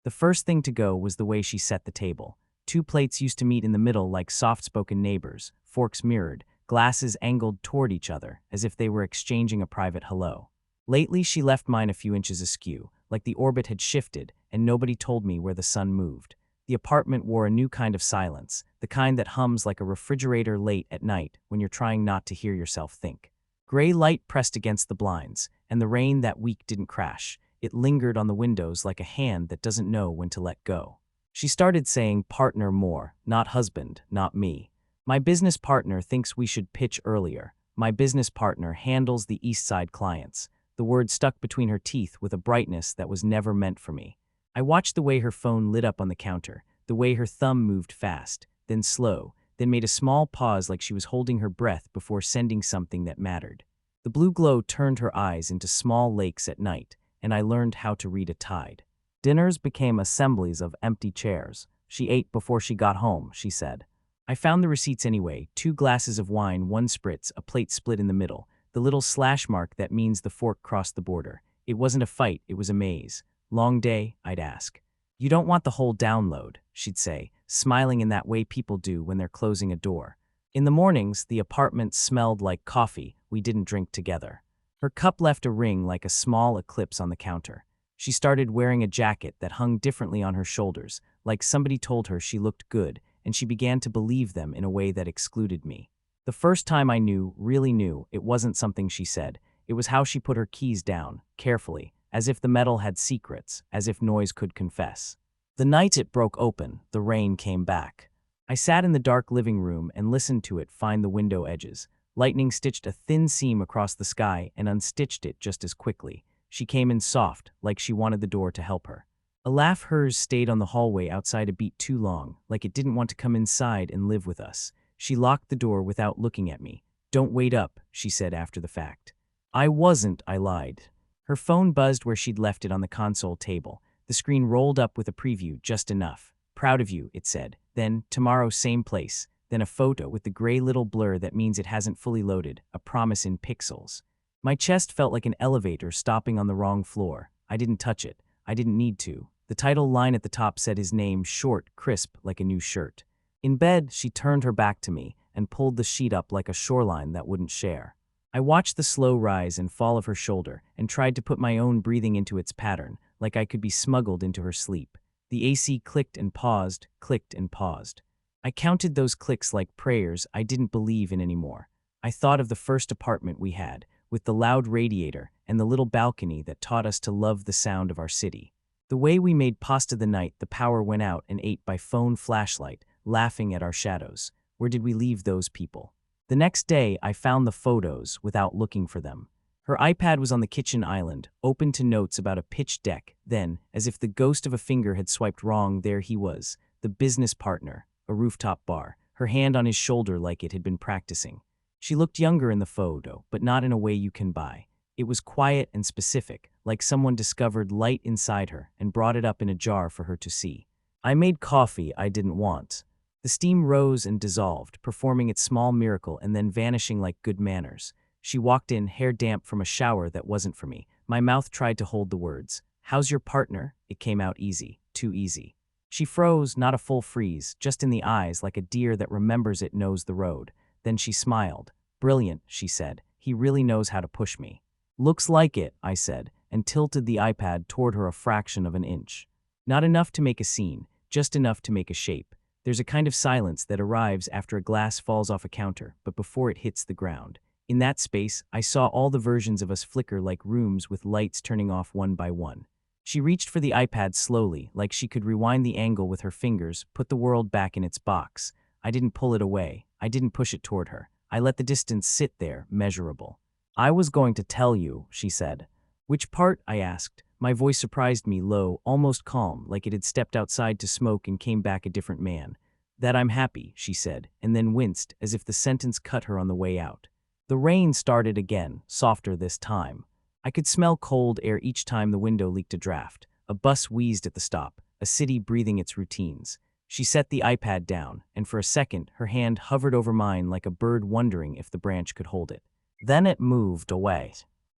The first thing to go was the way she set the table. Two plates used to meet in the middle like soft-spoken neighbors, forks mirrored, glasses angled toward each other, as if they were exchanging a private hello. Lately, she left mine a few inches askew, like the orbit had shifted, and nobody told me where the sun moved. The apartment wore a new kind of silence, the kind that hums like a refrigerator late at night when you're trying not to hear yourself think. Gray light pressed against the blinds, and the rain that week didn't crash. It lingered on the windows like a hand that doesn't know when to let go. She started saying partner more, not husband, not me. My business partner thinks we should pitch earlier. My business partner handles the East Side clients. The word stuck between her teeth with a brightness that was never meant for me. I watched the way her phone lit up on the counter, the way her thumb moved fast, then slow, then made a small pause like she was holding her breath before sending something that mattered. The blue glow turned her eyes into small lakes at night, and I learned how to read a tide. Dinners became assemblies of empty chairs. She ate before she got home, she said. I found the receipts anyway, 2 glasses of wine, 1 spritz, a plate split in the middle, the little slash mark that means the fork crossed the border. It wasn't a fight, it was a maze. Long day, I'd ask. You don't want the whole download, she'd say, smiling in that way people do when they're closing a door. In the mornings, the apartment smelled like coffee we didn't drink together. Her cup left a ring like a small eclipse on the counter. She started wearing a jacket that hung differently on her shoulders, like somebody told her she looked good, and she began to believe them in a way that excluded me. The first time I knew, really knew, it wasn't something she said. It was how she put her keys down, carefully, as if the metal had secrets, as if noise could confess. The night it broke open, the rain came back. I sat in the dark living room and listened to it find the window edges. Lightning stitched a thin seam across the sky and unstitched it just as quickly. She came in soft, like she wanted the door to help her. A laugh hers stayed on the hallway outside a beat too long, like it didn't want to come inside and live with us. She locked the door without looking at me. Don't wait up, she said after the fact. I wasn't, I lied. Her phone buzzed where she'd left it on the console table. The screen rolled up with a preview, just enough. Proud of you, it said. Then, tomorrow, same place. Then a photo with the gray little blur that means it hasn't fully loaded, a promise in pixels. My chest felt like an elevator stopping on the wrong floor. I didn't touch it. I didn't need to. The title line at the top said his name, short, crisp, like a new shirt. In bed, she turned her back to me and pulled the sheet up like a shoreline that wouldn't share. I watched the slow rise and fall of her shoulder and tried to put my own breathing into its pattern, like I could be smuggled into her sleep. The AC clicked and paused, clicked and paused. I counted those clicks like prayers I didn't believe in anymore. I thought of the first apartment we had, with the loud radiator and the little balcony that taught us to love the sound of our city. The way we made pasta the night the power went out and ate by phone flashlight, laughing at our shadows. Where did we leave those people? The next day, I found the photos without looking for them. Her iPad was on the kitchen island, open to notes about a pitch deck. Then, as if the ghost of a finger had swiped wrong, there he was, the business partner, a rooftop bar, her hand on his shoulder like it had been practicing. She looked younger in the photo, but not in a way you can buy. It was quiet and specific, like someone discovered light inside her and brought it up in a jar for her to see. I made coffee I didn't want. The steam rose and dissolved, performing its small miracle and then vanishing like good manners. She walked in, hair damp from a shower that wasn't for me. My mouth tried to hold the words. How's your partner? It came out easy, too easy. She froze, not a full freeze, just in the eyes like a deer that remembers it knows the road. Then she smiled. Brilliant, she said. He really knows how to push me. Looks like it, I said, and tilted the iPad toward her a fraction of an inch. Not enough to make a scene, just enough to make a shape. There's a kind of silence that arrives after a glass falls off a counter, but before it hits the ground. In that space, I saw all the versions of us flicker like rooms with lights turning off one by one. She reached for the iPad slowly, like she could rewind the angle with her fingers, put the world back in its box. I didn't pull it away. I didn't push it toward her. I let the distance sit there, measurable. I was going to tell you, she said. Which part? I asked. My voice surprised me, low, almost calm, like it had stepped outside to smoke and came back a different man. That I'm happy, she said, and then winced, as if the sentence cut her on the way out. The rain started again, softer this time. I could smell cold air each time the window leaked a draft. A bus wheezed at the stop, a city breathing its routines. She set the iPad down, and for a second, her hand hovered over mine like a bird wondering if the branch could hold it. Then it moved away.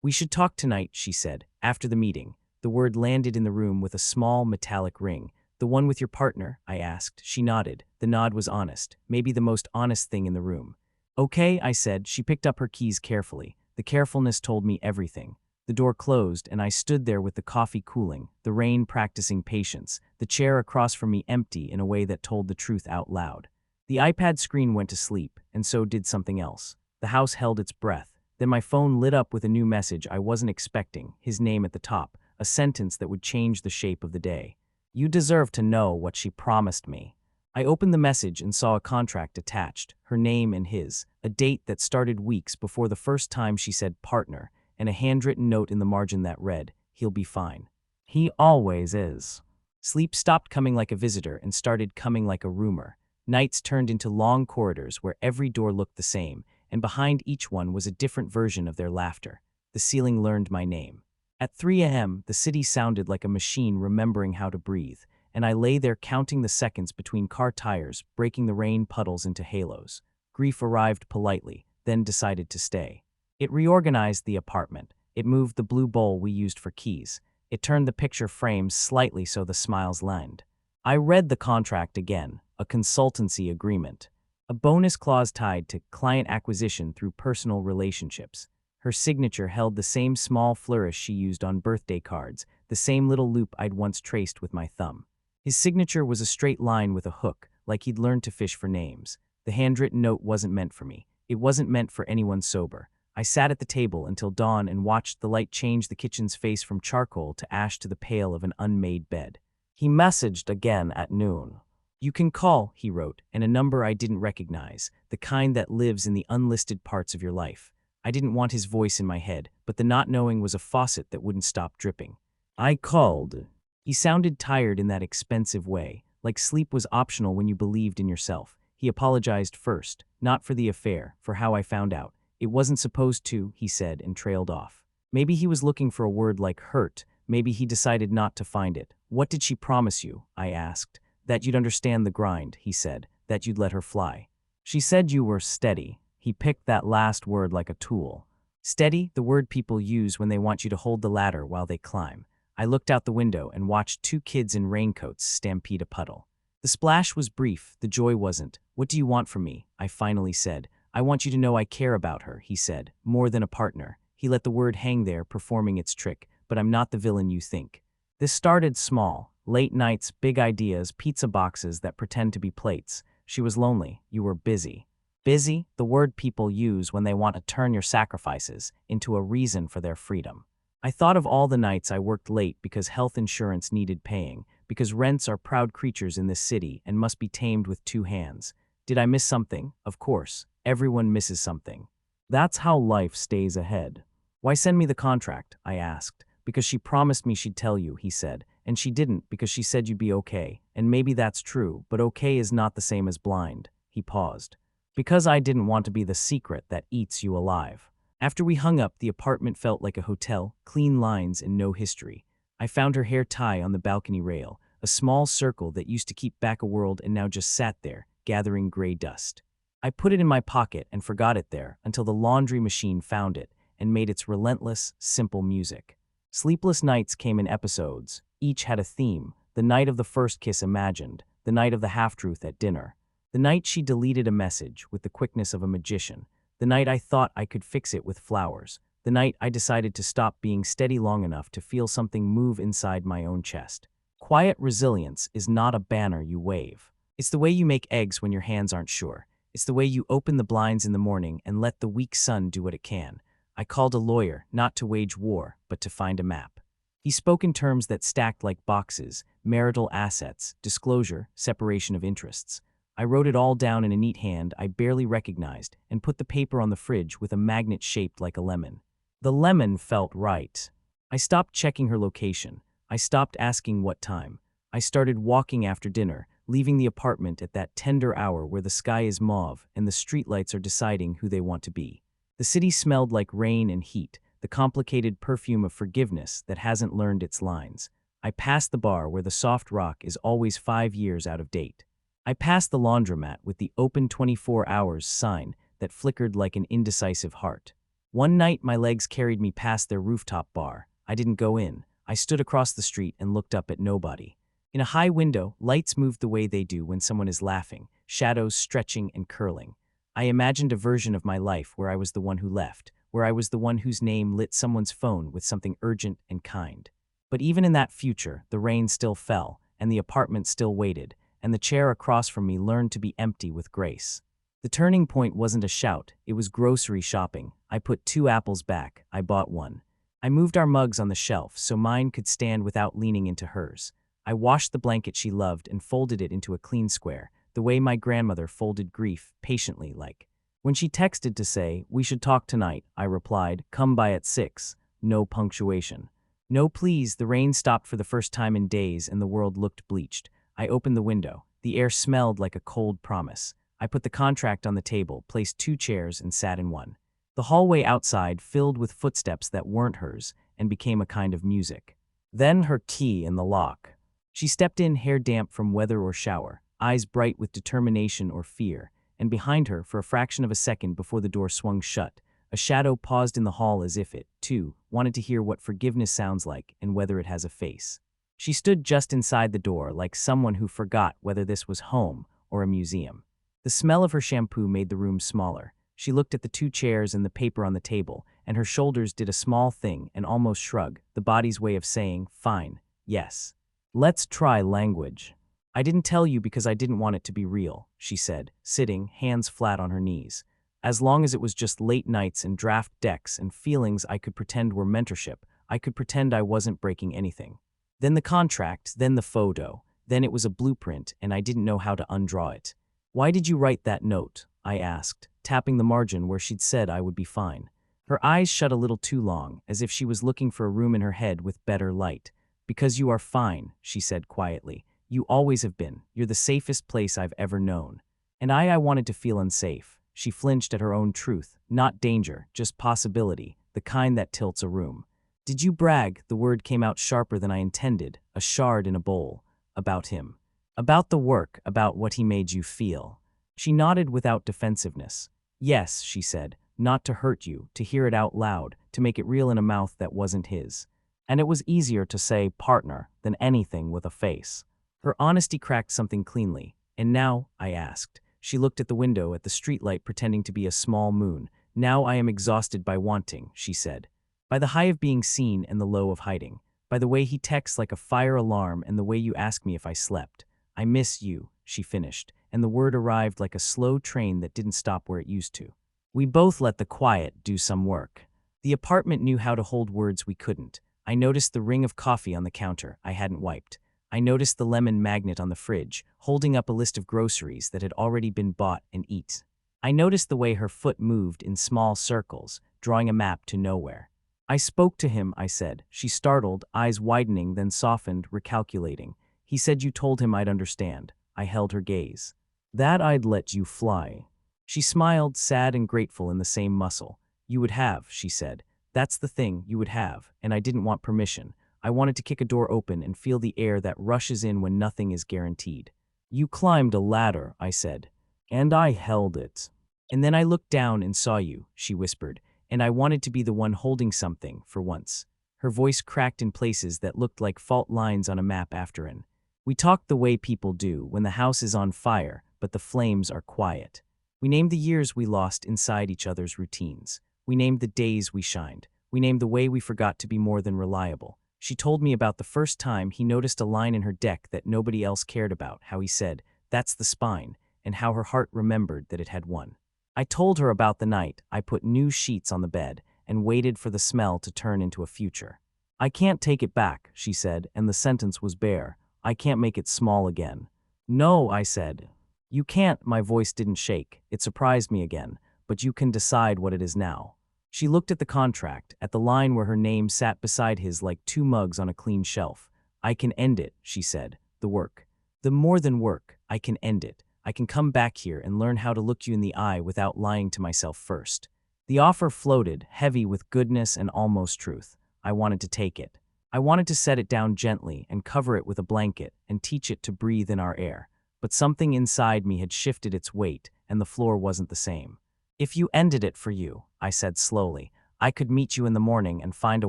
We should talk tonight, she said, after the meeting. The word landed in the room with a small metallic ring. "The one with your partner?" I asked. She nodded. The nod was honest, maybe the most honest thing in the room. "Okay," I said. She picked up her keys carefully. The carefulness told me everything. The door closed, and I stood there with the coffee cooling, the rain practicing patience, the chair across from me empty in a way that told the truth out loud. The iPad screen went to sleep, and so did something else. The house held its breath. Then my phone lit up with a new message I wasn't expecting, his name at the top, a sentence that would change the shape of the day. "You deserve to know what she promised me." I opened the message and saw a contract attached, her name and his, a date that started weeks before the first time she said partner, and a handwritten note in the margin that read, "He'll be fine." He always is. Sleep stopped coming like a visitor and started coming like a rumor. Nights turned into long corridors where every door looked the same, and behind each one was a different version of their laughter. The ceiling learned my name. At 3 a.m., the city sounded like a machine remembering how to breathe, and I lay there counting the seconds between car tires, breaking the rain puddles into halos. Grief arrived politely, then decided to stay. It reorganized the apartment. It moved the blue bowl we used for keys. It turned the picture frames slightly so the smiles lined. I read the contract again, a consultancy agreement. A bonus clause tied to client acquisition through personal relationships. Her signature held the same small flourish she used on birthday cards, the same little loop I'd once traced with my thumb. His signature was a straight line with a hook, like he'd learned to fish for names. The handwritten note wasn't meant for me. It wasn't meant for anyone sober. I sat at the table until dawn and watched the light change the kitchen's face from charcoal to ash to the pale of an unmade bed. He messaged again at noon. "You can call," he wrote, and a number I didn't recognize, the kind that lives in the unlisted parts of your life. I didn't want his voice in my head, but the not knowing was a faucet that wouldn't stop dripping. I called. He sounded tired in that expensive way, like sleep was optional when you believed in yourself. He apologized first, not for the affair, for how I found out. "It wasn't supposed to," he said, and trailed off. Maybe he was looking for a word like hurt. Maybe he decided not to find it. "What did she promise you?" I asked. "That you'd understand the grind," he said. "That you'd let her fly." "She said you were steady." He picked that last word like a tool. Steady, the word people use when they want you to hold the ladder while they climb. I looked out the window and watched two kids in raincoats stampede a puddle. The splash was brief, the joy wasn't. "What do you want from me?" I finally said. "I want you to know I care about her," he said, "more than a partner." He let the word hang there, performing its trick, "But I'm not the villain you think." This started small. Late nights, big ideas, pizza boxes that pretend to be plates. She was lonely. You were busy. Busy, the word people use when they want to turn your sacrifices into a reason for their freedom. I thought of all the nights I worked late because health insurance needed paying, because rents are proud creatures in this city and must be tamed with two hands. Did I miss something? Of course. Everyone misses something. That's how life stays ahead. "Why send me the contract?" I asked. "Because she promised me she'd tell you," he said. "And she didn't because she said you'd be okay. And maybe that's true, but okay is not the same as blind." He paused. "Because I didn't want to be the secret that eats you alive." After we hung up, the apartment felt like a hotel, clean lines and no history. I found her hair tie on the balcony rail, a small circle that used to keep back a world and now just sat there, gathering gray dust. I put it in my pocket and forgot it there until the laundry machine found it and made its relentless, simple music. Sleepless nights came in episodes. Each had a theme. The night of the first kiss imagined, the night of the half-truth at dinner, the night she deleted a message with the quickness of a magician, the night I thought I could fix it with flowers, the night I decided to stop being steady long enough to feel something move inside my own chest. Quiet resilience is not a banner you wave. It's the way you make eggs when your hands aren't sure. It's the way you open the blinds in the morning and let the weak sun do what it can. I called a lawyer, not to wage war, but to find a map. He spoke in terms that stacked like boxes: marital assets, disclosure, separation of interests. I wrote it all down in a neat hand I barely recognized and put the paper on the fridge with a magnet shaped like a lemon. The lemon felt right. I stopped checking her location. I stopped asking what time. I started walking after dinner, leaving the apartment at that tender hour where the sky is mauve and the streetlights are deciding who they want to be. The city smelled like rain and heat, the complicated perfume of forgiveness that hasn't learned its lines. I passed the bar where the soft rock is always 5 years out of date. I passed the laundromat with the open 24 hours sign that flickered like an indecisive heart. One night my legs carried me past their rooftop bar. I didn't go in. I stood across the street and looked up at nobody. In a high window, lights moved the way they do when someone is laughing, shadows stretching and curling. I imagined a version of my life where I was the one who left, where I was the one whose name lit someone's phone with something urgent and kind. But even in that future, the rain still fell, and the apartment still waited, and the chair across from me learned to be empty with grace. The turning point wasn't a shout, it was grocery shopping. I put 2 apples back, I bought one. I moved our mugs on the shelf so mine could stand without leaning into hers. I washed the blanket she loved and folded it into a clean square, the way my grandmother folded grief, patiently like. When she texted to say, "We should talk tonight," I replied, "Come by at 6. No punctuation. No please, the rain stopped for the first time in days and the world looked bleached. I opened the window. The air smelled like a cold promise. I put the contract on the table, placed 2 chairs, and sat in one. The hallway outside filled with footsteps that weren't hers and became a kind of music. Then her key in the lock. She stepped in, hair damp from weather or shower, eyes bright with determination or fear, and behind her, for a fraction of a second before the door swung shut, a shadow paused in the hall as if it, too, wanted to hear what forgiveness sounds like and whether it has a face. She stood just inside the door like someone who forgot whether this was home or a museum. The smell of her shampoo made the room smaller. She looked at the 2 chairs and the paper on the table, and her shoulders did a small thing, an almost shrug, the body's way of saying, "Fine, yes. Let's try language." "I didn't tell you because I didn't want it to be real," she said, sitting, hands flat on her knees. "As long as it was just late nights and draft decks and feelings I could pretend were mentorship, I could pretend I wasn't breaking anything. Then the contract, then the photo, then it was a blueprint and I didn't know how to undraw it." "Why did you write that note?" I asked, tapping the margin where she'd said I would be fine. Her eyes shut a little too long, as if she was looking for a room in her head with better light. "Because you are fine," she said quietly. "You always have been. You're the safest place I've ever known." And I wanted to feel unsafe. She flinched at her own truth. Not danger, just possibility, the kind that tilts a room. "Did you brag?" The word came out sharper than I intended, a shard in a bowl. "About him. About the work, about what he made you feel." She nodded without defensiveness. "Yes," she said, "not to hurt you, to hear it out loud, to make it real in a mouth that wasn't his." And it was easier to say partner than anything with a face. Her honesty cracked something cleanly. "And now?" I asked. She looked at the window, at the streetlight pretending to be a small moon. "Now I am exhausted by wanting," she said. "By the high of being seen and the low of hiding. By the way he texts like a fire alarm and the way you ask me if I slept. I miss you," she finished, and the word arrived like a slow train that didn't stop where it used to. We both let the quiet do some work. The apartment knew how to hold words we couldn't. I noticed the ring of coffee on the counter I hadn't wiped. I noticed the lemon magnet on the fridge, holding up a list of groceries that had already been bought and eaten. I noticed the way her foot moved in small circles, drawing a map to nowhere. "I spoke to him," I said. She startled, eyes widening, then softened, recalculating. "He said you told him I'd understand." I held her gaze. "That I'd let you fly." She smiled, sad and grateful in the same muscle. "You would have," she said. "That's the thing, you would have, and I didn't want permission. I wanted to kick a door open and feel the air that rushes in when nothing is guaranteed." "You climbed a ladder," I said. "And I held it. And then I looked down and saw you," she whispered, "and I wanted to be the one holding something, for once." Her voice cracked in places that looked like fault lines on a map after an. "We talked the way people do, when the house is on fire, but the flames are quiet. We named the years we lost inside each other's routines. We named the days we shined. We named the way we forgot to be more than reliable." She told me about the first time he noticed a line in her deck that nobody else cared about, how he said, "That's the spine," and how her heart remembered that it had one. I told her about the night I put new sheets on the bed and waited for the smell to turn into a future. "I can't take it back," she said, and the sentence was bare. "I can't make it small again." "No," I said. "You can't." My voice didn't shake. It surprised me again. "But you can decide what it is now." She looked at the contract, at the line where her name sat beside his like 2 mugs on a clean shelf. "I can end it," she said. "The work. The more than work. I can end it. I can come back here and learn how to look you in the eye without lying to myself first." The offer floated, heavy with goodness and almost truth. I wanted to take it. I wanted to set it down gently and cover it with a blanket and teach it to breathe in our air. But something inside me had shifted its weight, and the floor wasn't the same. "If you ended it for you," I said slowly, "I could meet you in the morning and find a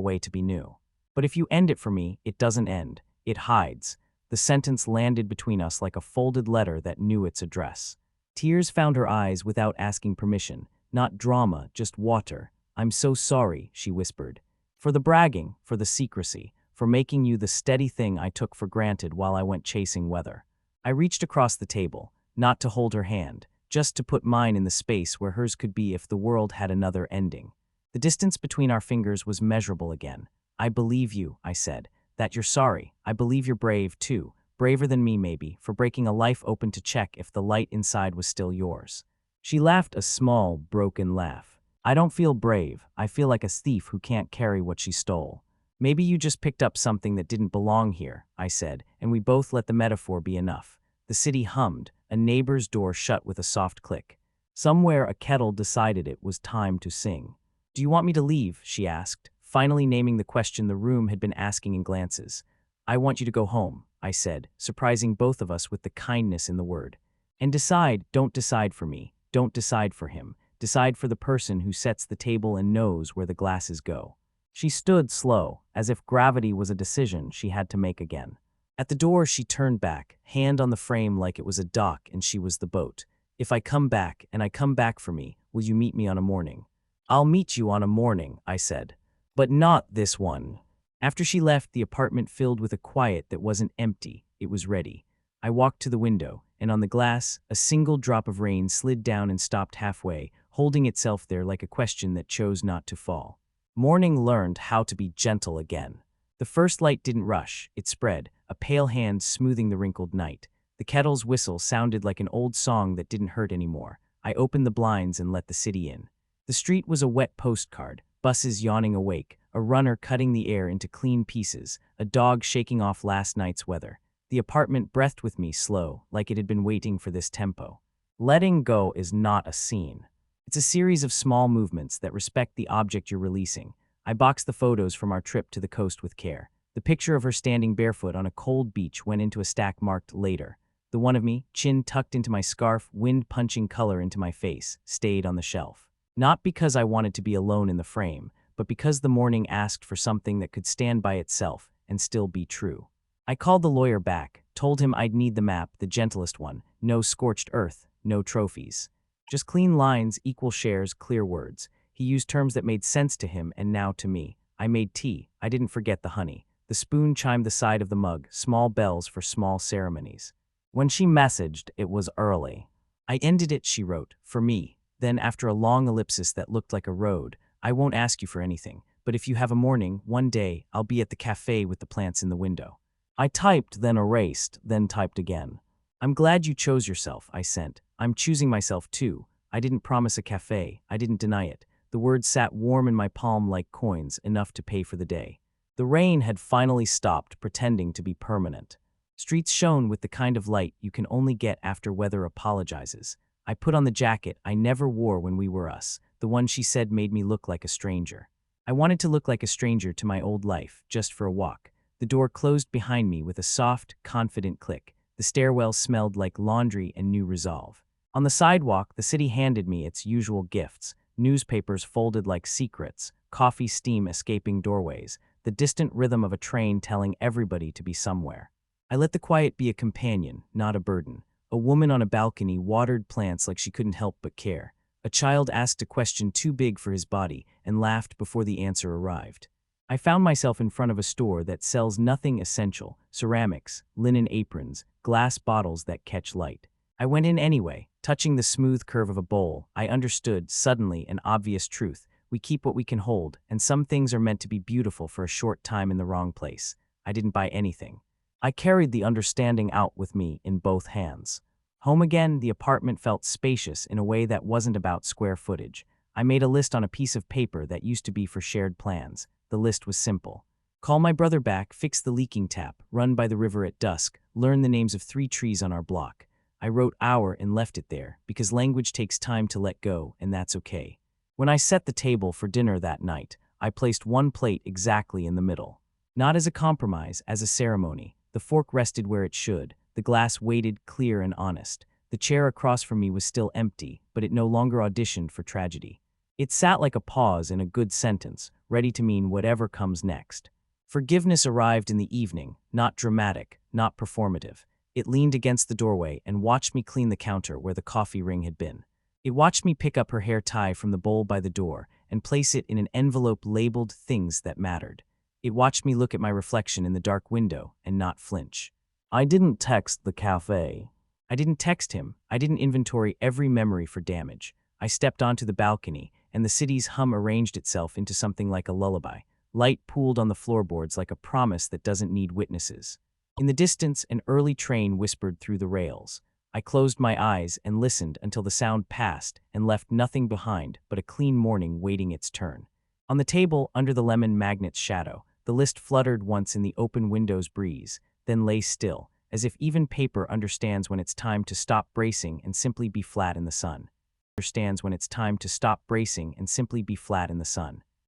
way to be new." But if you end it for me, it doesn't end. It hides. The sentence landed between us like a folded letter that knew its address. Tears found her eyes without asking permission. Not drama, just water. I'm so sorry, she whispered. For the bragging, for the secrecy, for making you the steady thing I took for granted while I went chasing weather. I reached across the table, not to hold her hand, just to put mine in the space where hers could be if the world had another ending. The distance between our fingers was measurable again. I believe you, I said. That you're sorry. I believe you're brave, too. Braver than me, maybe, for breaking a life open to check if the light inside was still yours. She laughed a small, broken laugh. I don't feel brave. I feel like a thief who can't carry what she stole. Maybe you just picked up something that didn't belong here, I said, and we both let the metaphor be enough. The city hummed, a neighbor's door shut with a soft click. Somewhere a kettle decided it was time to sing. Do you want me to leave? She asked, finally naming the question the room had been asking in glances. I want you to go home, I said, surprising both of us with the kindness in the word. And decide, don't decide for me, don't decide for him, decide for the person who sets the table and knows where the glasses go. She stood slow, as if gravity was a decision she had to make again. At the door she turned back, hand on the frame like it was a dock and she was the boat. If I come back, and I come back for me, will you meet me on a morning? I'll meet you on a morning, I said. But not this one. After she left, the apartment filled with a quiet that wasn't empty, it was ready. I walked to the window, and on the glass, a single drop of rain slid down and stopped halfway, holding itself there like a question that chose not to fall. Morning learned how to be gentle again. The first light didn't rush, it spread, a pale hand smoothing the wrinkled night. The kettle's whistle sounded like an old song that didn't hurt anymore. I opened the blinds and let the city in. The street was a wet postcard, buses yawning awake, a runner cutting the air into clean pieces, a dog shaking off last night's weather. The apartment breathed with me slow, like it had been waiting for this tempo. Letting go is not a scene. It's a series of small movements that respect the object you're releasing. I boxed the photos from our trip to the coast with care. The picture of her standing barefoot on a cold beach went into a stack marked later. The one of me, chin tucked into my scarf, wind punching color into my face, stayed on the shelf. Not because I wanted to be alone in the frame, but because the morning asked for something that could stand by itself and still be true. I called the lawyer back, told him I'd need the map, the gentlest one, no scorched earth, no trophies. Just clean lines, equal shares, clear words. He used terms that made sense to him and now to me. I made tea. I didn't forget the honey. The spoon chimed the side of the mug, small bells for small ceremonies. When she messaged, it was early. I ended it, she wrote, for me. Then, after a long ellipsis that looked like a road, I won't ask you for anything, but if you have a morning, one day, I'll be at the cafe with the plants in the window. I typed, then erased, then typed again. I'm glad you chose yourself, I sent. I'm choosing myself too. I didn't promise a cafe. I didn't deny it. The words sat warm in my palm like coins, enough to pay for the day. The rain had finally stopped, pretending to be permanent. Streets shone with the kind of light you can only get after weather apologizes. I put on the jacket I never wore when we were us, the one she said made me look like a stranger. I wanted to look like a stranger to my old life, just for a walk. The door closed behind me with a soft, confident click. The stairwell smelled like laundry and new resolve. On the sidewalk, the city handed me its usual gifts, newspapers folded like secrets, coffee steam escaping doorways, the distant rhythm of a train telling everybody to be somewhere. I let the quiet be a companion, not a burden. A woman on a balcony watered plants like she couldn't help but care. A child asked a question too big for his body and laughed before the answer arrived. I found myself in front of a store that sells nothing essential: ceramics, linen aprons, glass bottles that catch light. I went in anyway, touching the smooth curve of a bowl. I understood, suddenly, an obvious truth. We keep what we can hold, and some things are meant to be beautiful for a short time in the wrong place. I didn't buy anything. I carried the understanding out with me in both hands. Home again, the apartment felt spacious in a way that wasn't about square footage. I made a list on a piece of paper that used to be for shared plans. The list was simple. Call my brother back, fix the leaking tap, run by the river at dusk, learn the names of 3 trees on our block. I wrote "our" and left it there, because language takes time to let go, and that's okay. When I set the table for dinner that night, I placed one plate exactly in the middle. Not as a compromise, as a ceremony. The fork rested where it should. The glass waited, clear and honest. The chair across from me was still empty, but it no longer auditioned for tragedy. It sat like a pause in a good sentence, ready to mean whatever comes next. Forgiveness arrived in the evening, not dramatic, not performative. It leaned against the doorway and watched me clean the counter where the coffee ring had been. It watched me pick up her hair tie from the bowl by the door and place it in an envelope labeled things that mattered. It watched me look at my reflection in the dark window and not flinch. I didn't text the cafe. I didn't text him. I didn't inventory every memory for damage. I stepped onto the balcony, and the city's hum arranged itself into something like a lullaby. Light pooled on the floorboards like a promise that doesn't need witnesses. In the distance, an early train whispered through the rails. I closed my eyes and listened until the sound passed and left nothing behind but a clean morning waiting its turn. On the table, under the lemon magnet's shadow, the list fluttered once in the open window's breeze, then lay still, as if even paper understands when it's time to stop bracing and simply be flat in the sun. Understands when it's time to stop bracing and simply be flat in the sun.